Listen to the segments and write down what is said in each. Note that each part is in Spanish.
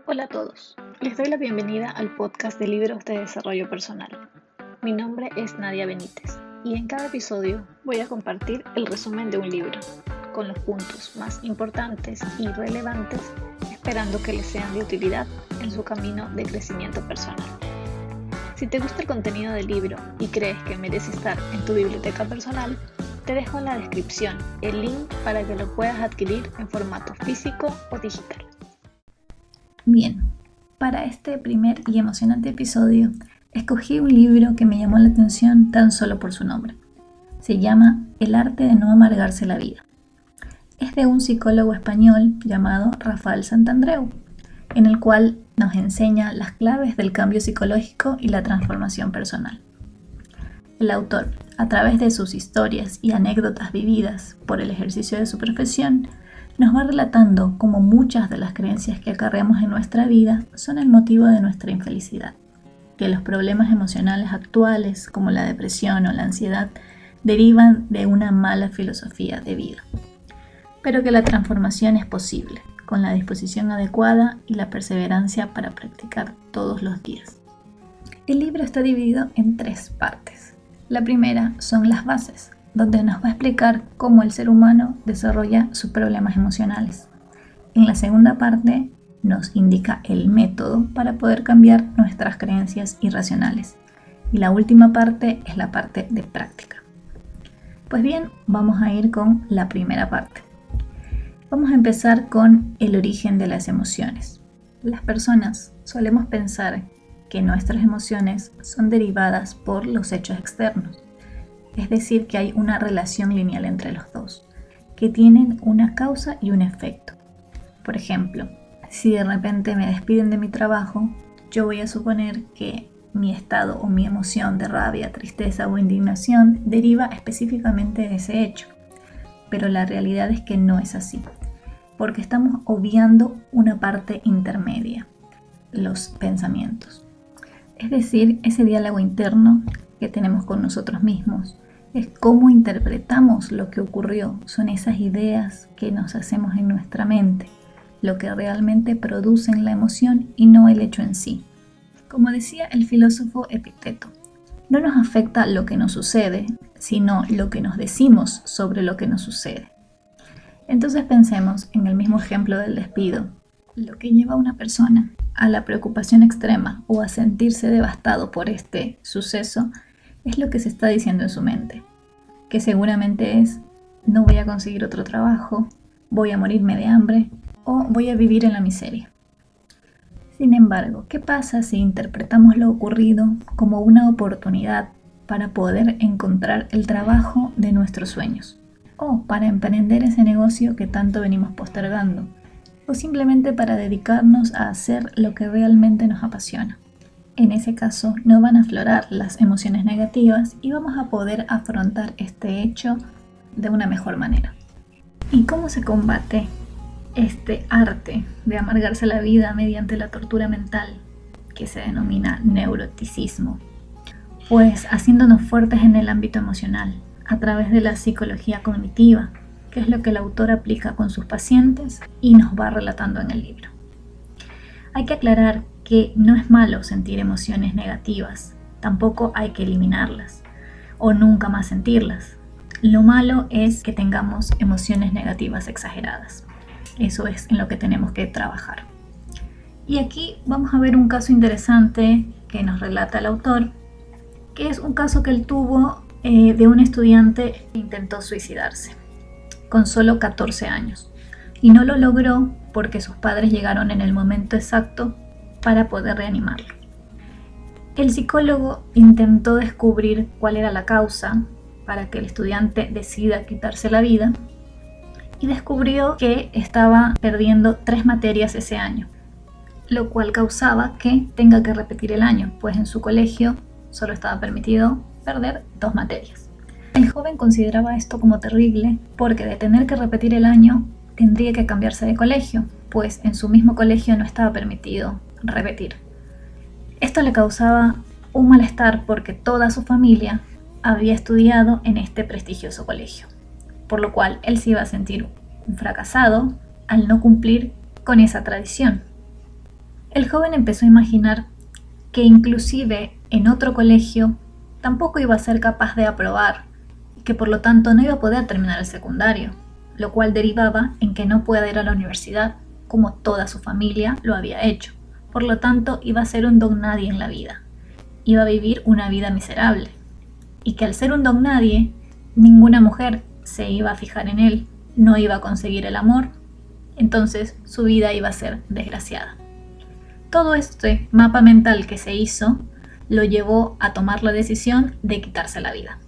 Hola a todos, les doy la bienvenida al podcast de libros de desarrollo personal. Mi nombre es Nadia Benítez y en cada episodio voy a compartir el resumen de un libro, con los puntos más importantes y relevantes, esperando que les sean de utilidad en su camino de crecimiento personal. Si te gusta el contenido del libro y crees que merece estar en tu biblioteca personal, te dejo en la descripción el link para que lo puedas adquirir en formato físico o digital. Bien, para este primer y emocionante episodio, escogí un libro que me llamó la atención tan solo por su nombre. Se llama El arte de no amargarse la vida. Es de un psicólogo español llamado Rafael Santandreu, en el cual nos enseña las claves del cambio psicológico y la transformación personal. El autor, a través de sus historias y anécdotas vividas por el ejercicio de su profesión, nos va relatando cómo muchas de las creencias que acarreamos en nuestra vida son el motivo de nuestra infelicidad, que los problemas emocionales actuales, como la depresión o la ansiedad, derivan de una mala filosofía de vida, pero que la transformación es posible, con la disposición adecuada y la perseverancia para practicar todos los días. El libro está dividido en 3 partes. La primera son las bases, donde nos va a explicar cómo el ser humano desarrolla sus problemas emocionales. En la segunda parte nos indica el método para poder cambiar nuestras creencias irracionales. Y la última parte es la parte de práctica. Pues bien, vamos a ir con la primera parte. Vamos a empezar con el origen de las emociones. Las personas solemos pensar que nuestras emociones son derivadas por los hechos externos. Es decir, que hay una relación lineal entre los dos, que tienen una causa y un efecto. Por ejemplo, si de repente me despiden de mi trabajo, yo voy a suponer que mi estado o mi emoción de rabia, tristeza o indignación deriva específicamente de ese hecho. Pero la realidad es que no es así, porque estamos obviando una parte intermedia, los pensamientos. Es decir, ese diálogo interno que tenemos con nosotros mismos. Es cómo interpretamos lo que ocurrió, son esas ideas que nos hacemos en nuestra mente, lo que realmente producen la emoción y no el hecho en sí. Como decía el filósofo Epicteto, no nos afecta lo que nos sucede, sino lo que nos decimos sobre lo que nos sucede. Entonces pensemos en el mismo ejemplo del despido. Lo que lleva a una persona a la preocupación extrema o a sentirse devastado por este suceso es lo que se está diciendo en su mente, que seguramente es: no voy a conseguir otro trabajo, voy a morirme de hambre o voy a vivir en la miseria. Sin embargo, ¿qué pasa si interpretamos lo ocurrido como una oportunidad para poder encontrar el trabajo de nuestros sueños? O para emprender ese negocio que tanto venimos postergando, o simplemente para dedicarnos a hacer lo que realmente nos apasiona. En ese caso no van a aflorar las emociones negativas y vamos a poder afrontar este hecho de una mejor manera. ¿Y cómo se combate este arte de amargarse la vida mediante la tortura mental, que se denomina neuroticismo? Pues haciéndonos fuertes en el ámbito emocional, a través de la psicología cognitiva, que es lo que el autor aplica con sus pacientes y nos va relatando en el libro. Hay que aclarar que no es malo sentir emociones negativas, tampoco hay que eliminarlas o nunca más sentirlas. Lo malo es que tengamos emociones negativas exageradas. Eso es en lo que tenemos que trabajar. Y aquí vamos a ver un caso interesante que nos relata el autor, que es un caso que él tuvo de un estudiante que intentó suicidarse con solo 14 años y no lo logró porque sus padres llegaron en el momento exacto para poder reanimarlo. El psicólogo intentó descubrir cuál era la causa para que el estudiante decida quitarse la vida y descubrió que estaba perdiendo 3 materias ese año, lo cual causaba que tenga que repetir el año, pues en su colegio solo estaba permitido perder 2 materias. El joven consideraba esto como terrible porque de tener que repetir el año tendría que cambiarse de colegio, pues en su mismo colegio no estaba permitido repetir. Esto le causaba un malestar porque toda su familia había estudiado en este prestigioso colegio, por lo cual él se iba a sentir un fracasado al no cumplir con esa tradición. El joven empezó a imaginar que inclusive en otro colegio tampoco iba a ser capaz de aprobar y que por lo tanto no iba a poder terminar el secundario, lo cual derivaba en que no pueda ir a la universidad como toda su familia lo había hecho. Por lo tanto, iba a ser un don nadie en la vida. Iba a vivir una vida miserable. Y que al ser un don nadie, ninguna mujer se iba a fijar en él, no iba a conseguir el amor, entonces su vida iba a ser desgraciada. Todo este mapa mental que se hizo lo llevó a tomar la decisión de quitarse la vida.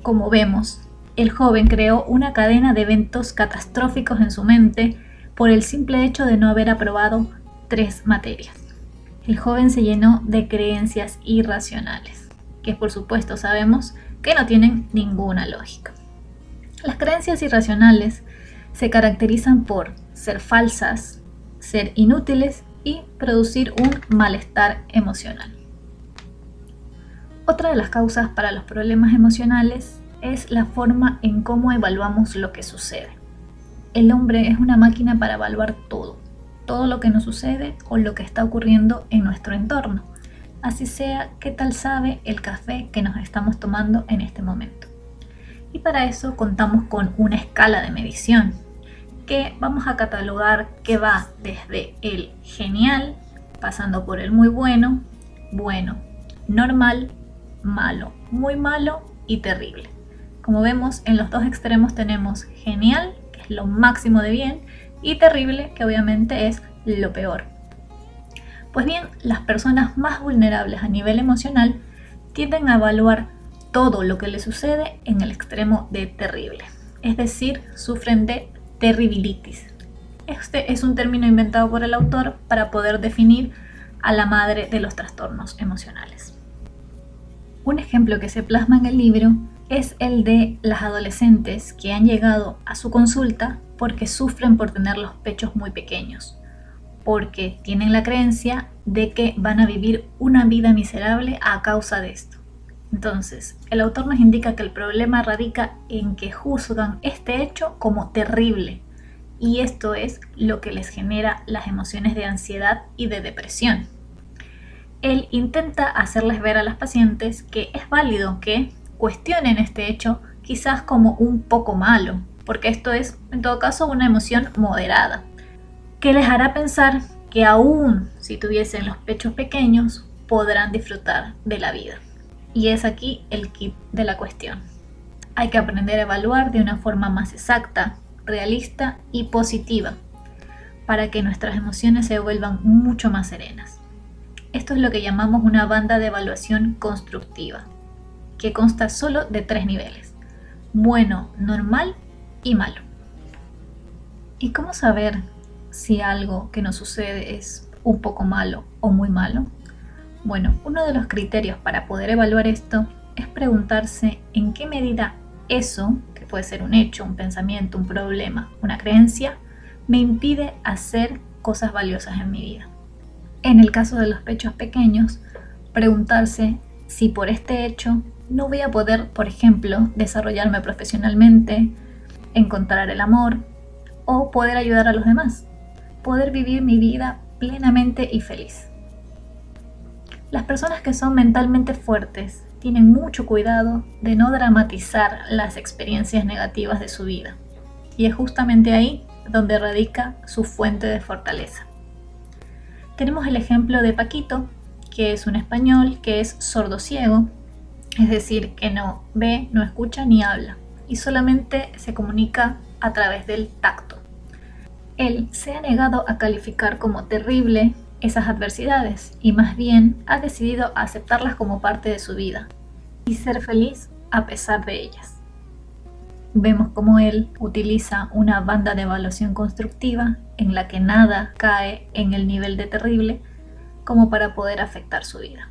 Como vemos, el joven creó una cadena de eventos catastróficos en su mente por el simple hecho de no haber aprobado 3 materias. El joven se llenó de creencias irracionales, que por supuesto sabemos que no tienen ninguna lógica. Las creencias irracionales se caracterizan por ser falsas, ser inútiles y producir un malestar emocional. Otra de las causas para los problemas emocionales es la forma en cómo evaluamos lo que sucede. El hombre es una máquina para evaluar todo lo que nos sucede o lo que está ocurriendo en nuestro entorno, así sea qué tal sabe el café que nos estamos tomando en este momento. Y para eso contamos con una escala de medición que vamos a catalogar, que va desde el genial, pasando por el muy bueno, bueno, normal, malo, muy malo y terrible. Como vemos, en los dos extremos tenemos genial, que es lo máximo de bien, y terrible, que obviamente es lo peor. Pues bien, las personas más vulnerables a nivel emocional tienden a evaluar todo lo que les sucede en el extremo de terrible, es decir, sufren de terribilitis. Este es un término inventado por el autor para poder definir a la madre de los trastornos emocionales. Un ejemplo que se plasma en el libro es el de las adolescentes que han llegado a su consulta porque sufren por tener los pechos muy pequeños, porque tienen la creencia de que van a vivir una vida miserable a causa de esto. Entonces, el autor nos indica que el problema radica en que juzgan este hecho como terrible, y esto es lo que les genera las emociones de ansiedad y de depresión. Él intenta hacerles ver a las pacientes que es válido que cuestionen este hecho quizás como un poco malo, porque esto es, en todo caso, una emoción moderada, que les hará pensar que aún si tuviesen los pechos pequeños, podrán disfrutar de la vida. Y es aquí el quid de la cuestión. Hay que aprender a evaluar de una forma más exacta, realista y positiva, para que nuestras emociones se vuelvan mucho más serenas. Esto es lo que llamamos una banda de evaluación constructiva, que consta solo de 3 niveles: bueno, normal y malo. ¿Y cómo saber si algo que nos sucede es un poco malo o muy malo? Bueno, uno de los criterios para poder evaluar esto es preguntarse en qué medida eso, que puede ser un hecho, un pensamiento, un problema, una creencia, me impide hacer cosas valiosas en mi vida. En el caso de los pechos pequeños, preguntarse si por este hecho no voy a poder, por ejemplo, desarrollarme profesionalmente, encontrar el amor o poder ayudar a los demás, poder vivir mi vida plenamente y feliz. Las personas que son mentalmente fuertes tienen mucho cuidado de no dramatizar las experiencias negativas de su vida, y es justamente ahí donde radica su fuente de fortaleza. Tenemos el ejemplo de Paquito, que es un español que es sordo-ciego, es decir, que no ve, no escucha ni habla, y solamente se comunica a través del tacto. Él se ha negado a calificar como terrible esas adversidades y más bien ha decidido aceptarlas como parte de su vida y ser feliz a pesar de ellas. Vemos cómo él utiliza una banda de evaluación constructiva en la que nada cae en el nivel de terrible como para poder afectar su vida.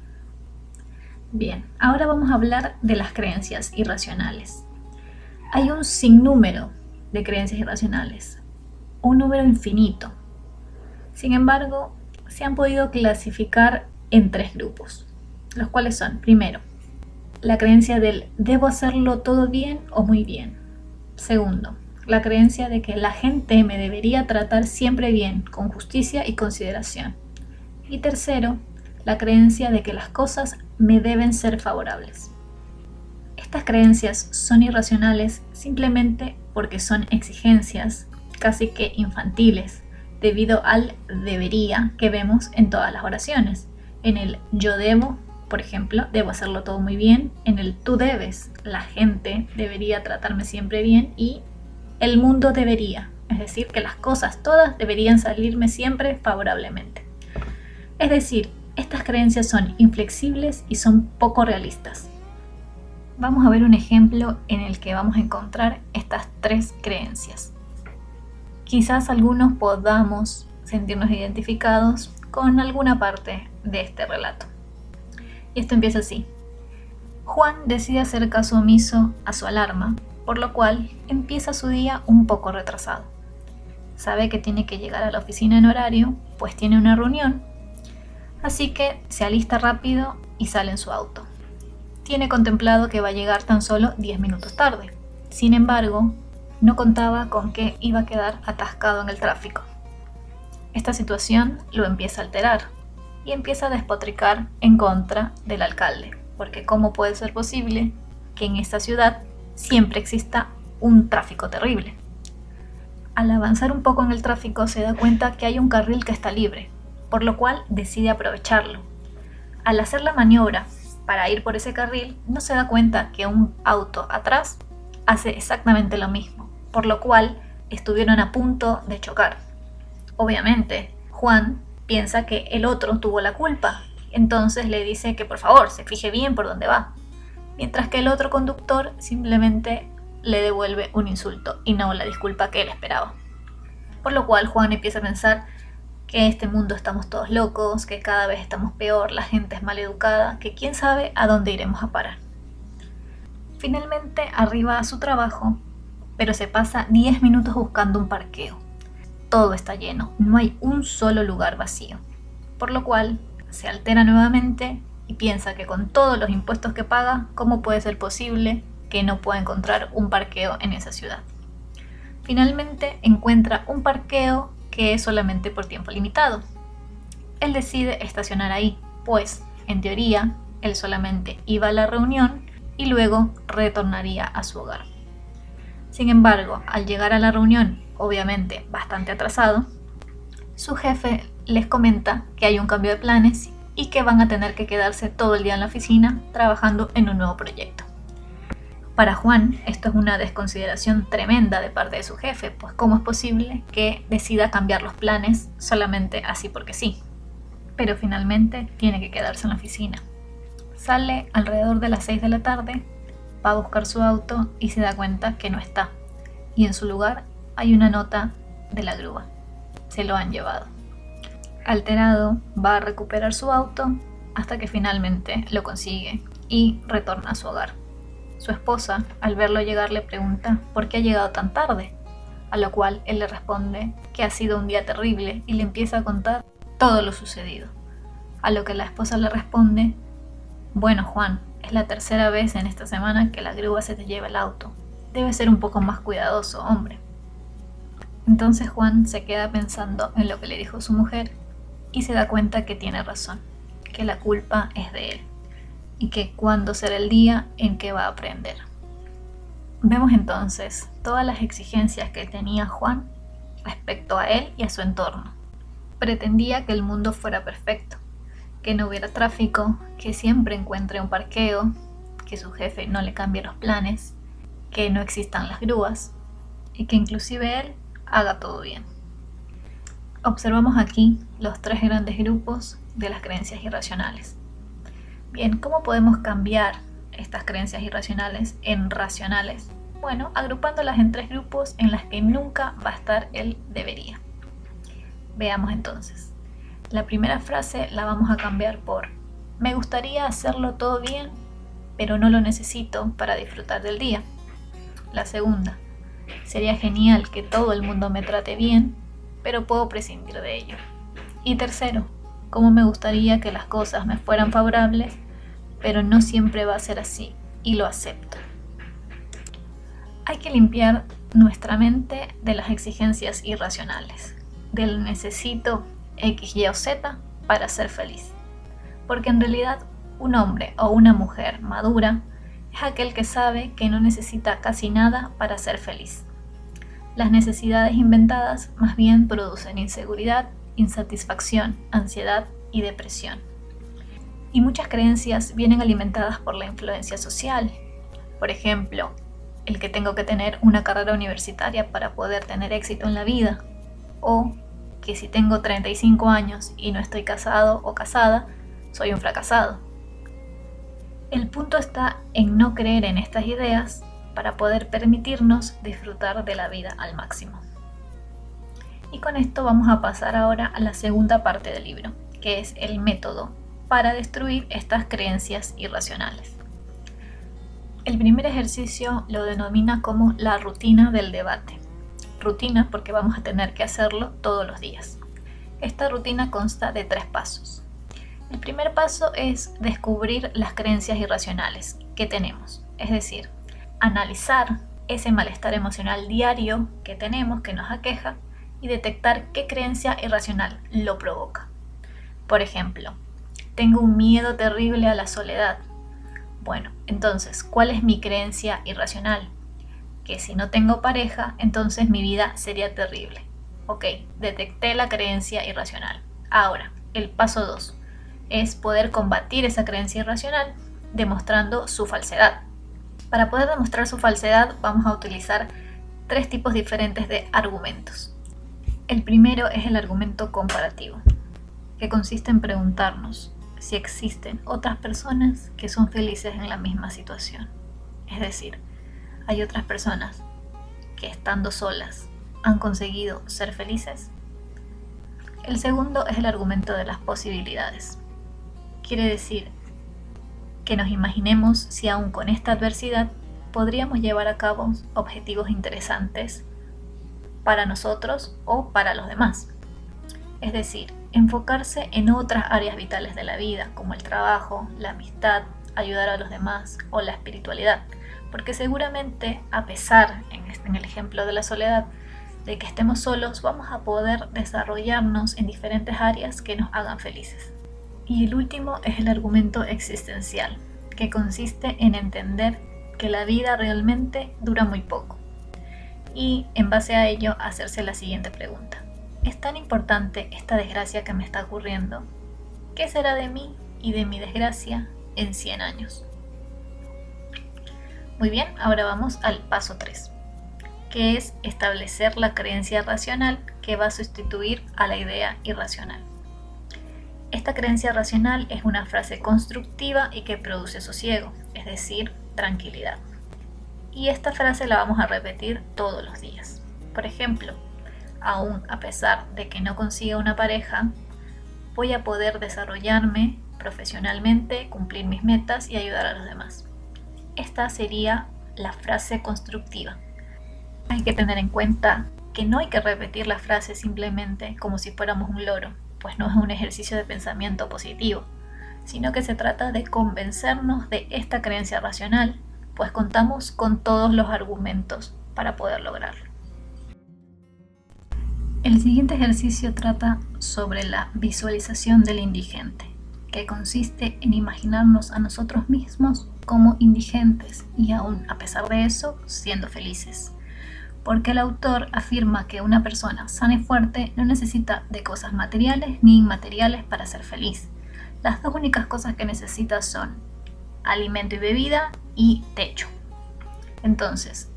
Bien, ahora vamos a hablar de las creencias irracionales. Hay un sinnúmero de creencias irracionales, un número infinito. Sin embargo, se han podido clasificar en 3 grupos, los cuales son, primero, la creencia del debo hacerlo todo bien o muy bien. Segundo, la creencia de que la gente me debería tratar siempre bien, con justicia y consideración. Y tercero, la creencia de que las cosas me deben ser favorables. Estas creencias son irracionales simplemente porque son exigencias casi que infantiles, debido al debería que vemos en todas las oraciones. En el yo debo, por ejemplo, debo hacerlo todo muy bien. En el tú debes, la gente debería tratarme siempre bien. Y el mundo debería, es decir, que las cosas todas deberían salirme siempre favorablemente. Es decir, estas creencias son inflexibles y son poco realistas. Vamos a ver un ejemplo en el que vamos a encontrar estas tres creencias. Quizás algunos podamos sentirnos identificados con alguna parte de este relato. Y esto empieza así. Juan decide hacer caso omiso a su alarma, por lo cual empieza su día un poco retrasado. Sabe que tiene que llegar a la oficina en horario, pues tiene una reunión, así que se alista rápido y sale en su auto. Tiene contemplado que va a llegar tan solo 10 minutos tarde. Sin embargo, no contaba con que iba a quedar atascado en el tráfico. Esta situación lo empieza a alterar y empieza a despotricar en contra del alcalde, porque ¿cómo puede ser posible que en esta ciudad siempre exista un tráfico terrible? Al avanzar un poco en el tráfico se da cuenta que hay un carril que está libre, por lo cual decide aprovecharlo. Al hacer la maniobra para ir por ese carril, no se da cuenta que un auto atrás hace exactamente lo mismo, por lo cual estuvieron a punto de chocar. Obviamente, Juan piensa que el otro tuvo la culpa, entonces le dice que por favor se fije bien por dónde va, mientras que el otro conductor simplemente le devuelve un insulto y no la disculpa que él esperaba. Por lo cual Juan empieza a pensar que en este mundo estamos todos locos, que cada vez estamos peor, la gente es maleducada, que quién sabe a dónde iremos a parar. Finalmente arriba a su trabajo, pero se pasa 10 minutos buscando un parqueo. Todo está lleno, no hay un solo lugar vacío, por lo cual se altera nuevamente y piensa que con todos los impuestos que paga, ¿cómo puede ser posible que no pueda encontrar un parqueo en esa ciudad? Finalmente encuentra un parqueo que es solamente por tiempo limitado. Él decide estacionar ahí, pues, en teoría, él solamente iba a la reunión y luego retornaría a su hogar. Sin embargo, al llegar a la reunión, obviamente bastante atrasado, su jefe les comenta que hay un cambio de planes y que van a tener que quedarse todo el día en la oficina trabajando en un nuevo proyecto. Para Juan, esto es una desconsideración tremenda de parte de su jefe, pues ¿cómo es posible que decida cambiar los planes solamente así porque sí? Pero finalmente tiene que quedarse en la oficina. Sale alrededor de las 6 de la tarde, va a buscar su auto y se da cuenta que no está. Y en su lugar hay una nota de la grúa. Se lo han llevado. Alterado, va a recuperar su auto hasta que finalmente lo consigue y retorna a su hogar. Su esposa, al verlo llegar, le pregunta por qué ha llegado tan tarde, a lo cual él le responde que ha sido un día terrible y le empieza a contar todo lo sucedido. A lo que la esposa le responde: bueno, Juan, es la tercera vez en esta semana que la grúa se te lleva el auto. Debes ser un poco más cuidadoso, hombre. Entonces Juan se queda pensando en lo que le dijo su mujer y se da cuenta que tiene razón, que la culpa es de él y que cuándo será el día en que va a aprender. Vemos entonces todas las exigencias que tenía Juan respecto a él y a su entorno. Pretendía que el mundo fuera perfecto, que no hubiera tráfico, que siempre encuentre un parqueo, que su jefe no le cambie los planes, que no existan las grúas y que inclusive él haga todo bien. Observamos aquí los tres grandes grupos de las creencias irracionales. Bien, ¿cómo podemos cambiar estas creencias irracionales en racionales? Bueno, agrupándolas en tres grupos en las que nunca va a estar el debería. Veamos entonces. La primera frase la vamos a cambiar por: me gustaría hacerlo todo bien, pero no lo necesito para disfrutar del día. La segunda: sería genial que todo el mundo me trate bien, pero puedo prescindir de ello. Y tercero: cómo me gustaría que las cosas me fueran favorables, pero no siempre va a ser así, y lo acepto. Hay que limpiar nuestra mente de las exigencias irracionales, del necesito X, Y o Z para ser feliz. Porque en realidad un hombre o una mujer madura es aquel que sabe que no necesita casi nada para ser feliz. Las necesidades inventadas más bien producen inseguridad, insatisfacción, ansiedad y depresión. Y muchas creencias vienen alimentadas por la influencia social. Por ejemplo, el que tengo que tener una carrera universitaria para poder tener éxito en la vida, o que si tengo 35 años y no estoy casado o casada, soy un fracasado. El punto está en no creer en estas ideas para poder permitirnos disfrutar de la vida al máximo. Y con esto vamos a pasar ahora a la segunda parte del libro, que es el método para destruir estas creencias irracionales. El primer ejercicio lo denomina como la rutina del debate. Rutina porque vamos a tener que hacerlo todos los días. Esta rutina consta de 3 pasos. El primer paso es descubrir las creencias irracionales que tenemos, es decir, analizar ese malestar emocional diario que tenemos, que nos aqueja, y detectar qué creencia irracional lo provoca. Por ejemplo, tengo un miedo terrible a la soledad. Bueno, entonces, ¿cuál es mi creencia irracional? Que si no tengo pareja, entonces mi vida sería terrible. Ok, detecté la creencia irracional. Ahora, el paso 2 es poder combatir esa creencia irracional demostrando su falsedad. Para poder demostrar su falsedad vamos a utilizar 3 tipos diferentes de argumentos. El primero es el argumento comparativo, que consiste en preguntarnos si existen otras personas que son felices en la misma situación. Es decir, hay otras personas que estando solas han conseguido ser felices. El segundo es el argumento de las posibilidades. Quiere decir que nos imaginemos si aún con esta adversidad podríamos llevar a cabo objetivos interesantes para nosotros o para los demás. Es decir, enfocarse en otras áreas vitales de la vida, como el trabajo, la amistad, ayudar a los demás o la espiritualidad. Porque seguramente, a pesar, en el ejemplo de la soledad, de que estemos solos, vamos a poder desarrollarnos en diferentes áreas que nos hagan felices. Y el último es el argumento existencial, que consiste en entender que la vida realmente dura muy poco. Y en base a ello, hacerse la siguiente pregunta. ¿Es tan importante esta desgracia que me está ocurriendo? ¿Qué será de mí y de mi desgracia en 100 años? Muy bien, ahora vamos al paso 3, que es establecer la creencia racional que va a sustituir a la idea irracional. Esta creencia racional es una frase constructiva y que produce sosiego, es decir, tranquilidad. Y esta frase la vamos a repetir todos los días. Por ejemplo, aún a pesar de que no consiga una pareja, voy a poder desarrollarme profesionalmente, cumplir mis metas y ayudar a los demás. Esta sería la frase constructiva. Hay que tener en cuenta que no hay que repetir la frase simplemente como si fuéramos un loro, pues no es un ejercicio de pensamiento positivo, sino que se trata de convencernos de esta creencia racional, pues contamos con todos los argumentos para poder lograrlo. El siguiente ejercicio trata sobre la visualización del indigente, que consiste en imaginarnos a nosotros mismos como indigentes y aún a pesar de eso siendo felices. Porque el autor afirma que una persona sana y fuerte no necesita de cosas materiales ni inmateriales para ser feliz. Las 2 únicas cosas que necesita son alimento y bebida y techo. Entonces,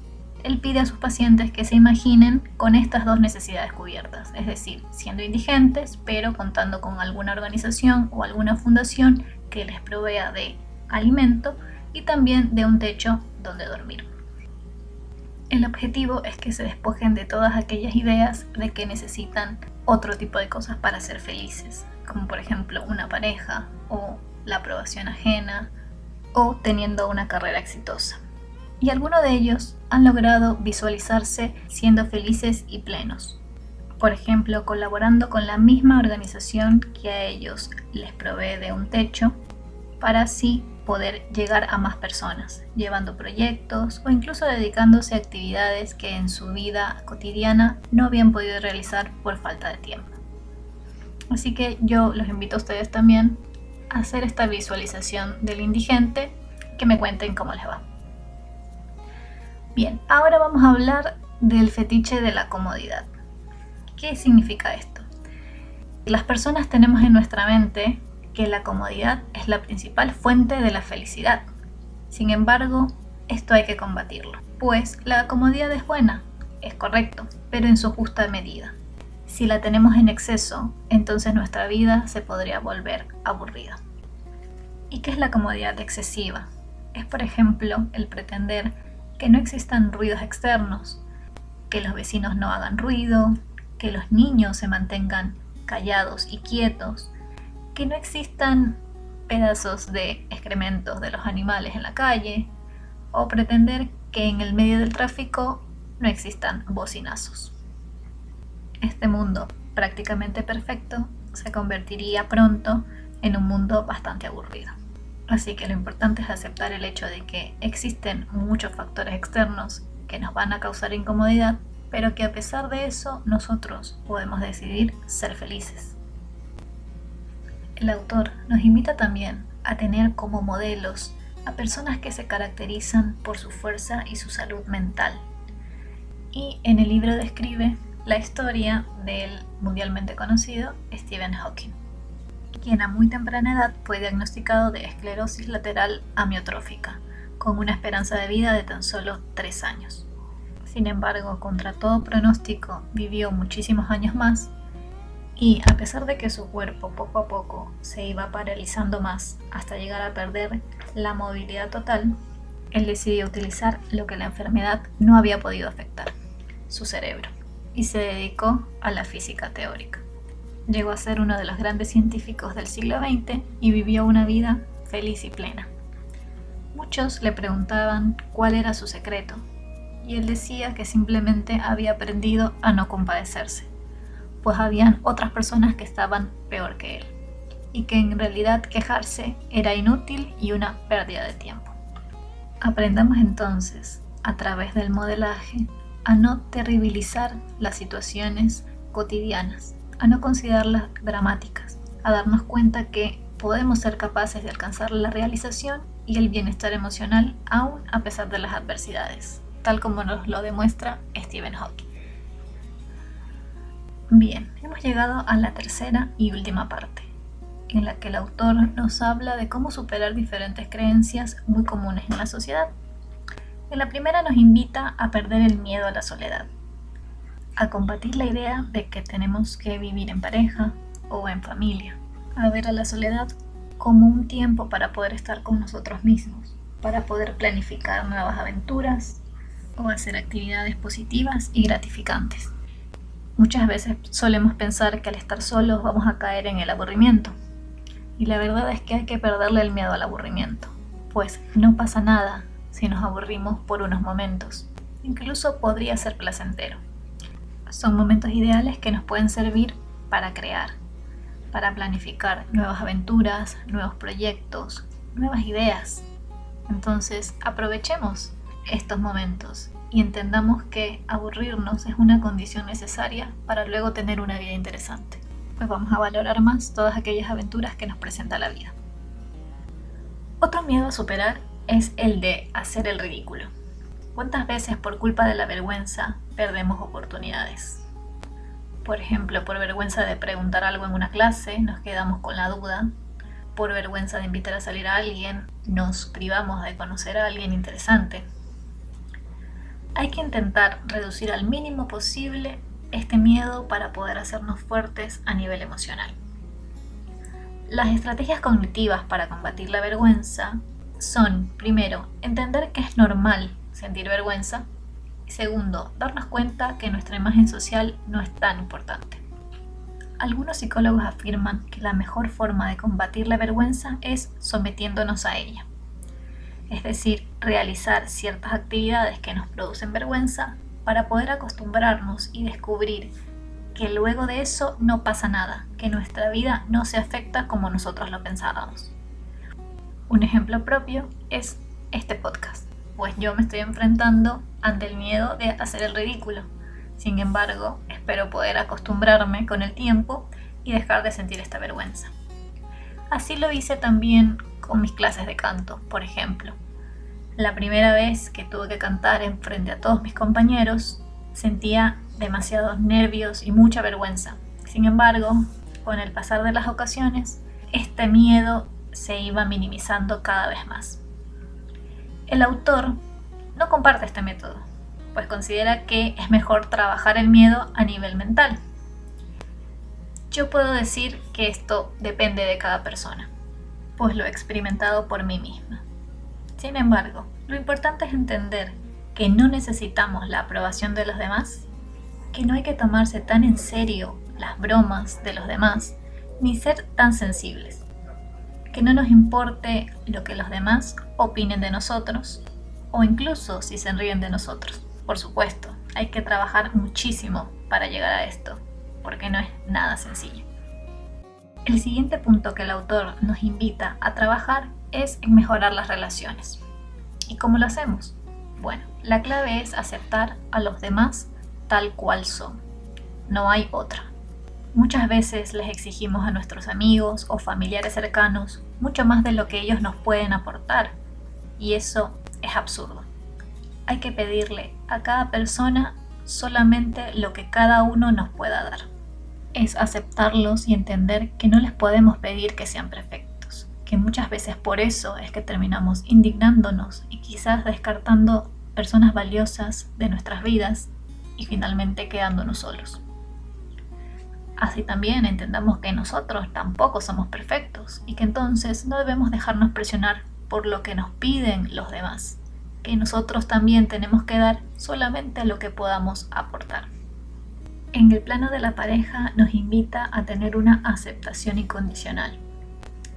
él pide a sus pacientes que se imaginen con estas 2 necesidades cubiertas, es decir, siendo indigentes, pero contando con alguna organización o alguna fundación que les provea de alimento y también de un techo donde dormir. El objetivo es que se despojen de todas aquellas ideas de que necesitan otro tipo de cosas para ser felices, como por ejemplo una pareja o la aprobación ajena o teniendo una carrera exitosa. Y algunos de ellos han logrado visualizarse siendo felices y plenos. Por ejemplo, colaborando con la misma organización que a ellos les provee de un techo para así poder llegar a más personas, llevando proyectos o incluso dedicándose a actividades que en su vida cotidiana no habían podido realizar por falta de tiempo. Así que yo los invito a ustedes también a hacer esta visualización del indigente, que me cuenten cómo les va. Bien, ahora vamos a hablar del fetiche de la comodidad. ¿Qué significa esto? Las personas tenemos en nuestra mente que la comodidad es la principal fuente de la felicidad. Sin embargo, esto hay que combatirlo, pues la comodidad es buena, es correcto, pero en su justa medida. Si la tenemos en exceso, entonces nuestra vida se podría volver aburrida. ¿Y qué es la comodidad excesiva? Es, por ejemplo, el pretender que no existan ruidos externos, que los vecinos no hagan ruido, que los niños se mantengan callados y quietos, que no existan pedazos de excrementos de los animales en la calle, o pretender que en el medio del tráfico no existan bocinazos. Este mundo prácticamente perfecto se convertiría pronto en un mundo bastante aburrido. Así que lo importante es aceptar el hecho de que existen muchos factores externos que nos van a causar incomodidad, pero que a pesar de eso nosotros podemos decidir ser felices. El autor nos invita también a tener como modelos a personas que se caracterizan por su fuerza y su salud mental. Y en el libro describe la historia del mundialmente conocido Stephen Hawking, quien a muy temprana edad fue diagnosticado de esclerosis lateral amiotrófica, con una esperanza de vida de tan solo 3 años. Sin embargo, contra todo pronóstico, vivió muchísimos años más, y a pesar de que su cuerpo poco a poco se iba paralizando más hasta llegar a perder la movilidad total, él decidió utilizar lo que la enfermedad no había podido afectar, su cerebro, y se dedicó a la física teórica. Llegó a ser uno de los grandes científicos del siglo XX y vivió una vida feliz y plena. Muchos le preguntaban cuál era su secreto, y él decía que simplemente había aprendido a no compadecerse, pues habían otras personas que estaban peor que él, y que en realidad quejarse era inútil y una pérdida de tiempo. Aprendamos entonces, a través del modelaje, a no terribilizar las situaciones cotidianas, a no considerarlas dramáticas, a darnos cuenta que podemos ser capaces de alcanzar la realización y el bienestar emocional aún a pesar de las adversidades, tal como nos lo demuestra Stephen Hawking. Bien, hemos llegado a la tercera y última parte, en la que el autor nos habla de cómo superar diferentes creencias muy comunes en la sociedad. En la primera nos invita a perder el miedo a la soledad, a combatir la idea de que tenemos que vivir en pareja o en familia, a ver a la soledad como un tiempo para poder estar con nosotros mismos, para poder planificar nuevas aventuras o hacer actividades positivas y gratificantes. Muchas veces solemos pensar que al estar solos vamos a caer en el aburrimiento, y la verdad es que hay que perderle el miedo al aburrimiento, pues no pasa nada si nos aburrimos por unos momentos, incluso podría ser placentero. Son momentos ideales que nos pueden servir para crear, para planificar nuevas aventuras, nuevos proyectos, nuevas ideas. Entonces aprovechemos estos momentos y entendamos que aburrirnos es una condición necesaria para luego tener una vida interesante. Pues vamos a valorar más todas aquellas aventuras que nos presenta la vida. Otro miedo a superar es el de hacer el ridículo. ¿Cuántas veces por culpa de la vergüenza perdemos oportunidades? Por ejemplo, por vergüenza de preguntar algo en una clase, nos quedamos con la duda. Por vergüenza de invitar a salir a alguien, nos privamos de conocer a alguien interesante. Hay que intentar reducir al mínimo posible este miedo para poder hacernos fuertes a nivel emocional. Las estrategias cognitivas para combatir la vergüenza son, primero, entender que es normal sentir vergüenza, y segundo, darnos cuenta que nuestra imagen social no es tan importante. Algunos psicólogos afirman que la mejor forma de combatir la vergüenza es sometiéndonos a ella. Es decir, realizar ciertas actividades que nos producen vergüenza para poder acostumbrarnos y descubrir que luego de eso no pasa nada, que nuestra vida no se afecta como nosotros lo pensábamos. Un ejemplo propio es este podcast, pues yo me estoy enfrentando ante el miedo de hacer el ridículo. Sin embargo, espero poder acostumbrarme con el tiempo y dejar de sentir esta vergüenza. Así lo hice también con mis clases de canto, por ejemplo. La primera vez que tuve que cantar en frente a todos mis compañeros, sentía demasiados nervios y mucha vergüenza. Sin embargo, con el pasar de las ocasiones, este miedo se iba minimizando cada vez más. El autor no comparte este método, pues considera que es mejor trabajar el miedo a nivel mental. Yo puedo decir que esto depende de cada persona, pues lo he experimentado por mí misma. Sin embargo, lo importante es entender que no necesitamos la aprobación de los demás, que no hay que tomarse tan en serio las bromas de los demás, ni ser tan sensibles, que no nos importe lo que los demás opinen de nosotros, o incluso si se ríen de nosotros. Por supuesto, hay que trabajar muchísimo para llegar a esto, porque no es nada sencillo. El siguiente punto que el autor nos invita a trabajar es en mejorar las relaciones. ¿Y cómo lo hacemos? Bueno, la clave es aceptar a los demás tal cual son. No hay otra. Muchas veces les exigimos a nuestros amigos o familiares cercanos mucho más de lo que ellos nos pueden aportar, y eso es absurdo. Hay que pedirle a cada persona solamente lo que cada uno nos pueda dar. Es aceptarlos y entender que no les podemos pedir que sean perfectos, que muchas veces por eso es que terminamos indignándonos y quizás descartando personas valiosas de nuestras vidas y finalmente quedándonos solos. Así también entendamos que nosotros tampoco somos perfectos y que entonces no debemos dejarnos presionar por lo que nos piden los demás, que nosotros también tenemos que dar solamente lo que podamos aportar. En el plano de la pareja nos invita a tener una aceptación incondicional,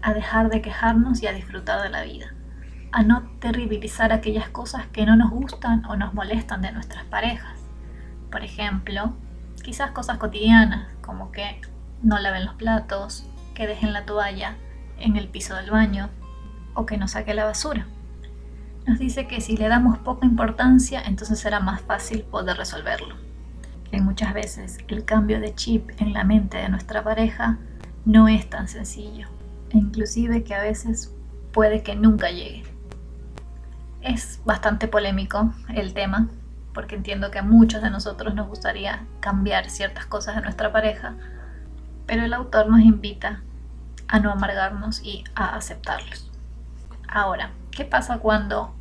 a dejar de quejarnos y a disfrutar de la vida, a no terribilizar aquellas cosas que no nos gustan o nos molestan de nuestras parejas. Por ejemplo, quizás cosas cotidianas, como que no laven los platos, que dejen la toalla en el piso del baño o que no saque la basura. Nos dice que si le damos poca importancia, entonces será más fácil poder resolverlo. Que muchas veces el cambio de chip en la mente de nuestra pareja no es tan sencillo, e inclusive que a veces puede que nunca llegue. Es bastante polémico el tema, porque entiendo que a muchos de nosotros nos gustaría cambiar ciertas cosas de nuestra pareja, pero el autor nos invita a no amargarnos y a aceptarlos. Ahora, ¿qué pasa cuando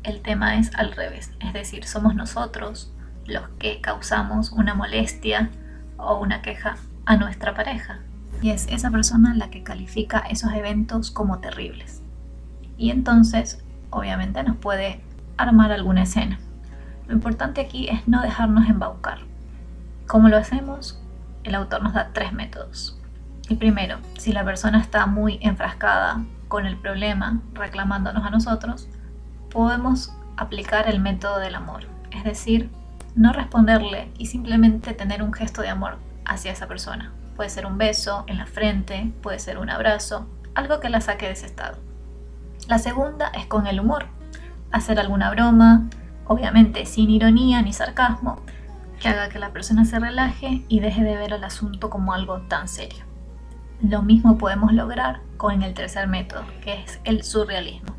el tema es al revés? Es decir, somos nosotros los que causamos una molestia o una queja a nuestra pareja, y es esa persona la que califica esos eventos como terribles. Y entonces, obviamente, nos puede armar alguna escena. Lo importante aquí es no dejarnos embaucar. ¿Cómo lo hacemos? El autor nos da 3 métodos. El primero, si la persona está muy enfrascada con el problema, reclamándonos a nosotros, podemos aplicar el método del amor. Es decir, no responderle y simplemente tener un gesto de amor hacia esa persona. Puede ser un beso en la frente, puede ser un abrazo, algo que la saque de ese estado. La segunda es con el humor. Hacer alguna broma, obviamente sin ironía ni sarcasmo, que haga que la persona se relaje y deje de ver el asunto como algo tan serio. Lo mismo podemos lograr con el tercer método, que es el surrealismo,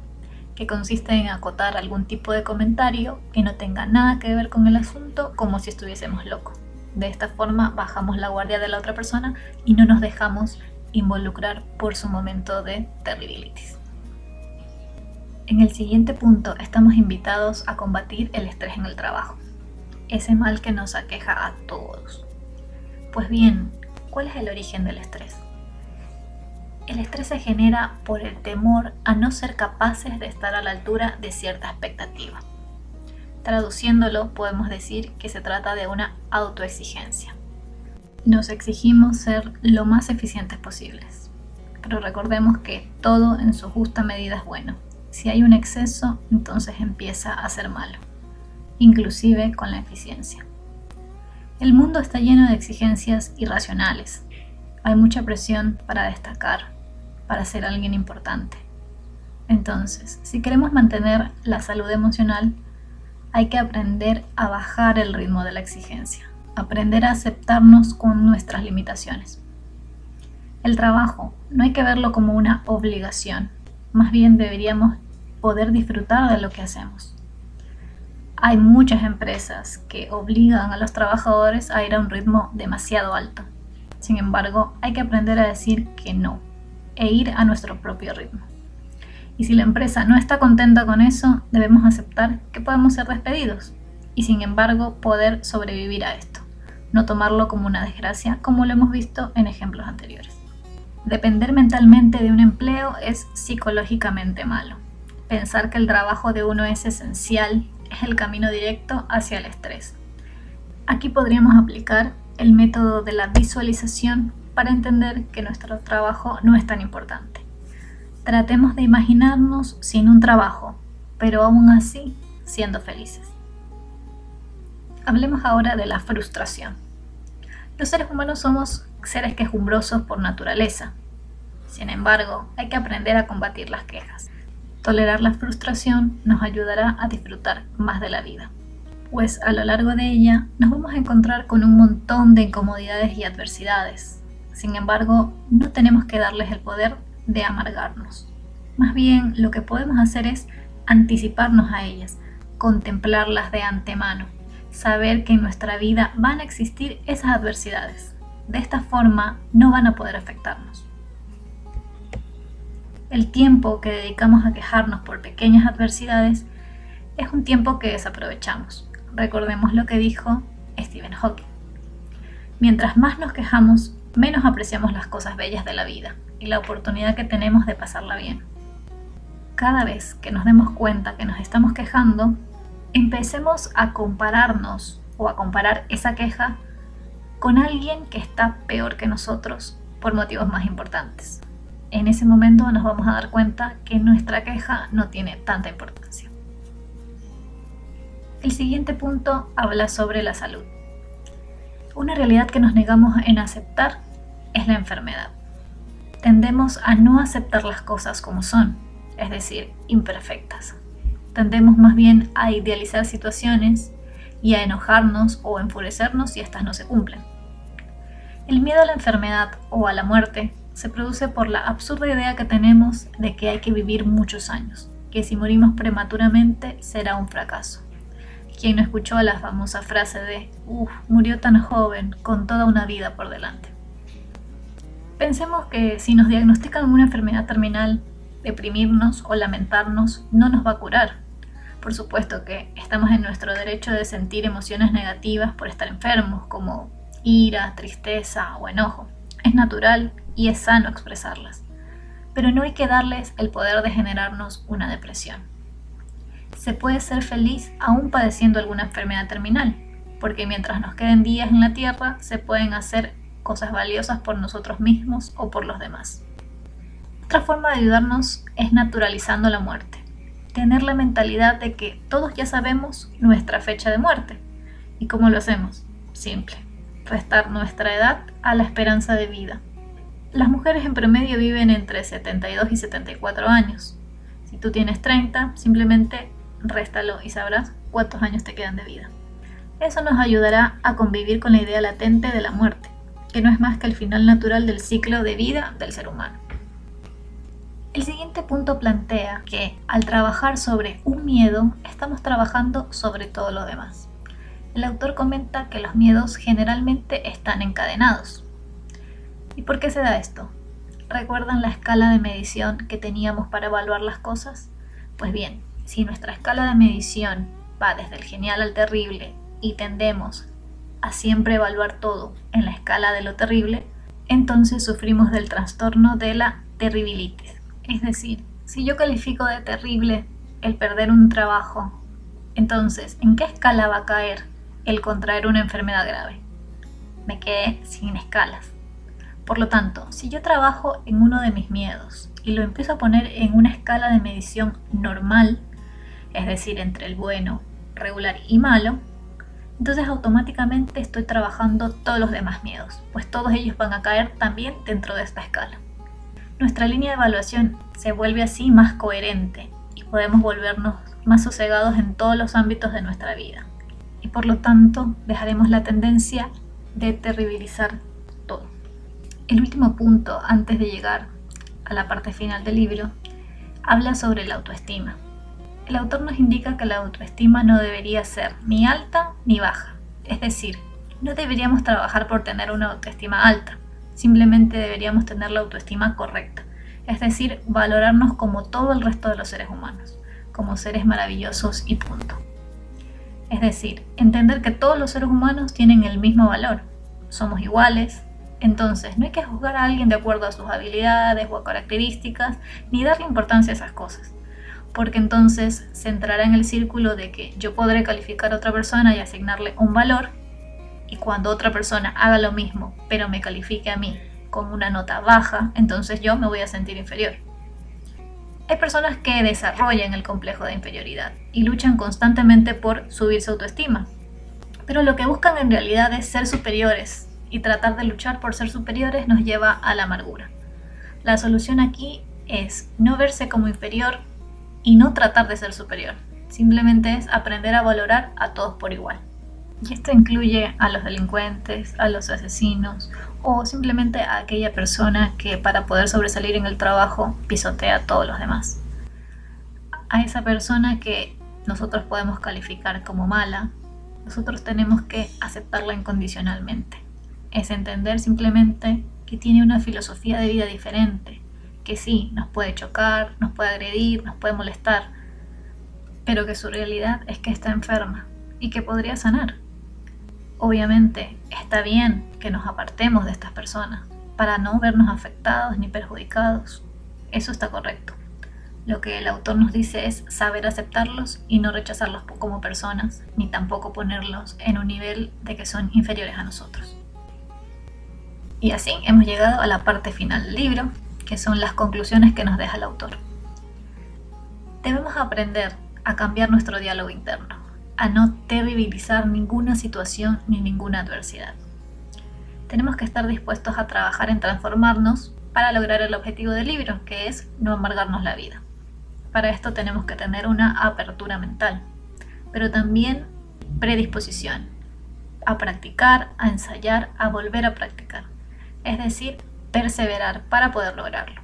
que consiste en acotar algún tipo de comentario que no tenga nada que ver con el asunto, como si estuviésemos locos. De esta forma bajamos la guardia de la otra persona y no nos dejamos involucrar por su momento de terribilitis. En el siguiente punto estamos invitados a combatir el estrés en el trabajo, ese mal que nos aqueja a todos. Pues bien, ¿cuál es el origen del estrés? El estrés se genera por el temor a no ser capaces de estar a la altura de cierta expectativa. Traduciéndolo, podemos decir que se trata de una autoexigencia. Nos exigimos ser lo más eficientes posibles, pero recordemos que todo en su justa medida es bueno. Si hay un exceso, entonces empieza a ser malo, inclusive con la eficiencia. El mundo está lleno de exigencias irracionales. Hay mucha presión para destacar, para ser alguien importante. Entonces, si queremos mantener la salud emocional, hay que aprender a bajar el ritmo de la exigencia, aprender a aceptarnos con nuestras limitaciones. El trabajo no hay que verlo como una obligación, más bien deberíamos poder disfrutar de lo que hacemos. Hay muchas empresas que obligan a los trabajadores a ir a un ritmo demasiado alto. Sin embargo, hay que aprender a decir que no e ir a nuestro propio ritmo. Y si la empresa no está contenta con eso, debemos aceptar que podemos ser despedidos y sin embargo poder sobrevivir a esto, no tomarlo como una desgracia como lo hemos visto en ejemplos anteriores. Depender mentalmente de un empleo es psicológicamente malo. Pensar que el trabajo de uno es esencial es el camino directo hacia el estrés. Aquí podríamos aplicar el método de la visualización para entender que nuestro trabajo no es tan importante. Tratemos de imaginarnos sin un trabajo, pero aún así siendo felices. Hablemos ahora de la frustración. Los seres humanos somos seres quejumbrosos por naturaleza. Sin embargo, hay que aprender a combatir las quejas. Tolerar la frustración nos ayudará a disfrutar más de la vida, pues a lo largo de ella nos vamos a encontrar con un montón de incomodidades y adversidades. Sin embargo, no tenemos que darles el poder de amargarnos. Más bien, lo que podemos hacer es anticiparnos a ellas, contemplarlas de antemano, saber que en nuestra vida van a existir esas adversidades. De esta forma, no van a poder afectarnos. El tiempo que dedicamos a quejarnos por pequeñas adversidades es un tiempo que desaprovechamos. Recordemos lo que dijo Stephen Hawking. Mientras más nos quejamos, menos apreciamos las cosas bellas de la vida y la oportunidad que tenemos de pasarla bien. Cada vez que nos demos cuenta que nos estamos quejando, empecemos a compararnos o a comparar esa queja con alguien que está peor que nosotros por motivos más importantes. En ese momento nos vamos a dar cuenta que nuestra queja no tiene tanta importancia. El siguiente punto habla sobre la salud. Una realidad que nos negamos en aceptar es la enfermedad. Tendemos a no aceptar las cosas como son, es decir, imperfectas. Tendemos más bien a idealizar situaciones y a enojarnos o enfurecernos si estas no se cumplen. El miedo a la enfermedad o a la muerte se produce por la absurda idea que tenemos de que hay que vivir muchos años, que si morimos prematuramente será un fracaso. ¿Quién no escuchó la famosa frase de murió tan joven, con toda una vida por delante? Pensemos que si nos diagnostican una enfermedad terminal, deprimirnos o lamentarnos no nos va a curar. Por supuesto que estamos en nuestro derecho de sentir emociones negativas por estar enfermos, como ira, tristeza o enojo. Es natural y es sano expresarlas, pero no hay que darles el poder de generarnos una depresión. Se puede ser feliz aún padeciendo alguna enfermedad terminal, porque mientras nos queden días en la tierra, se pueden hacer cosas valiosas por nosotros mismos o por los demás. Otra forma de ayudarnos es naturalizando la muerte. Tener la mentalidad de que todos ya sabemos nuestra fecha de muerte. ¿Y cómo lo hacemos? Simple. Restar nuestra edad a la esperanza de vida. Las mujeres en promedio viven entre 72 y 74 años. Si tú tienes 30, simplemente réstalo y sabrás cuántos años te quedan de vida. Eso nos ayudará a convivir con la idea latente de la muerte, que no es más que el final natural del ciclo de vida del ser humano. El siguiente punto plantea que al trabajar sobre un miedo, estamos trabajando sobre todo lo demás. El autor comenta que los miedos generalmente están encadenados. ¿Y por qué se da esto? ¿Recuerdan la escala de medición que teníamos para evaluar las cosas? Pues bien, si nuestra escala de medición va desde el genial al terrible y tendemos a siempre evaluar todo en la escala de lo terrible, entonces sufrimos del trastorno de la terribilitis. Es decir, si yo califico de terrible el perder un trabajo, entonces, ¿en qué escala va a caer el contraer una enfermedad grave? Me quedé sin escalas. Por lo tanto, si yo trabajo en uno de mis miedos y lo empiezo a poner en una escala de medición normal, es decir, entre el bueno, regular y malo, entonces automáticamente estoy trabajando todos los demás miedos, pues todos ellos van a caer también dentro de esta escala. Nuestra línea de evaluación se vuelve así más coherente y podemos volvernos más sosegados en todos los ámbitos de nuestra vida. Y por lo tanto dejaremos la tendencia de terribilizar todo. El último punto, antes de llegar a la parte final del libro, habla sobre la autoestima. El autor nos indica que la autoestima no debería ser ni alta ni baja. Es decir, no deberíamos trabajar por tener una autoestima alta, simplemente deberíamos tener la autoestima correcta. Es decir, valorarnos como todo el resto de los seres humanos, como seres maravillosos y punto. Es decir, entender que todos los seres humanos tienen el mismo valor, somos iguales. Entonces, no hay que juzgar a alguien de acuerdo a sus habilidades o a características, ni darle importancia a esas cosas, porque entonces se entrará en el círculo de que yo podré calificar a otra persona y asignarle un valor, y cuando otra persona haga lo mismo, pero me califique a mí con una nota baja, entonces yo me voy a sentir inferior. Hay personas que desarrollan el complejo de inferioridad y luchan constantemente por subir su autoestima, pero lo que buscan en realidad es ser superiores, y tratar de luchar por ser superiores nos lleva a la amargura. La solución aquí es no verse como inferior y no tratar de ser superior. Simplemente es aprender a valorar a todos por igual. Y esto incluye a los delincuentes, a los asesinos o simplemente a aquella persona que para poder sobresalir en el trabajo pisotea a todos los demás. A esa persona que nosotros podemos calificar como mala, nosotros tenemos que aceptarla incondicionalmente. Es entender simplemente que tiene una filosofía de vida diferente, que sí, nos puede chocar, nos puede agredir, nos puede molestar, pero que su realidad es que está enferma y que podría sanar. Obviamente, está bien que nos apartemos de estas personas para no vernos afectados ni perjudicados. Eso está correcto. Lo que el autor nos dice es saber aceptarlos y no rechazarlos como personas, ni tampoco ponerlos en un nivel de que son inferiores a nosotros. Y así hemos llegado a la parte final del libro, que son las conclusiones que nos deja el autor. Debemos aprender a cambiar nuestro diálogo interno, a no terribilizar ninguna situación ni ninguna adversidad. Tenemos que estar dispuestos a trabajar en transformarnos para lograr el objetivo del libro, que es no amargarnos la vida. Para esto tenemos que tener una apertura mental, pero también predisposición a practicar, a ensayar, a volver a practicar. Es decir, perseverar para poder lograrlo.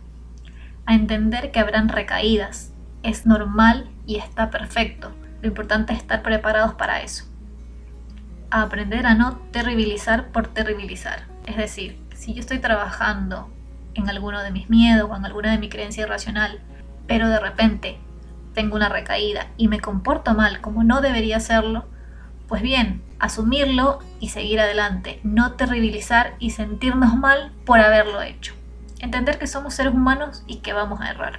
A entender que habrán recaídas, es normal y está perfecto. Lo importante es estar preparados para eso. A aprender a no terribilizar por terribilizar. Es decir, si yo estoy trabajando en alguno de mis miedos o en alguna de mi creencia irracional, pero de repente tengo una recaída y me comporto mal como no debería hacerlo, pues bien, asumirlo y seguir adelante, no terribilizar y sentirnos mal por haberlo hecho. Entender que somos seres humanos y que vamos a errar.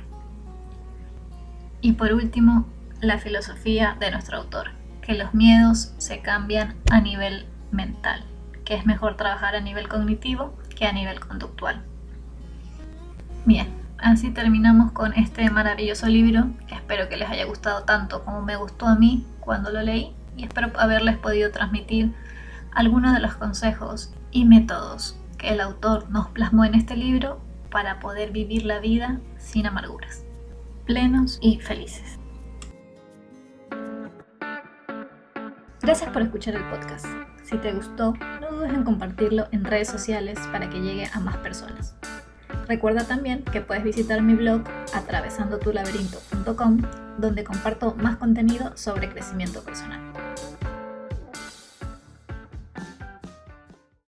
Y por último, la filosofía de nuestro autor, que los miedos se cambian a nivel mental, que es mejor trabajar a nivel cognitivo que a nivel conductual. Bien, así terminamos con este maravilloso libro, que espero que les haya gustado tanto como me gustó a mí cuando lo leí. Y espero haberles podido transmitir algunos de los consejos y métodos que el autor nos plasmó en este libro para poder vivir la vida sin amarguras, plenos y felices. Gracias por escuchar el podcast. Si te gustó, no dudes en compartirlo en redes sociales para que llegue a más personas. Recuerda también que puedes visitar mi blog atravesandotulaberinto.com, donde comparto más contenido sobre crecimiento personal.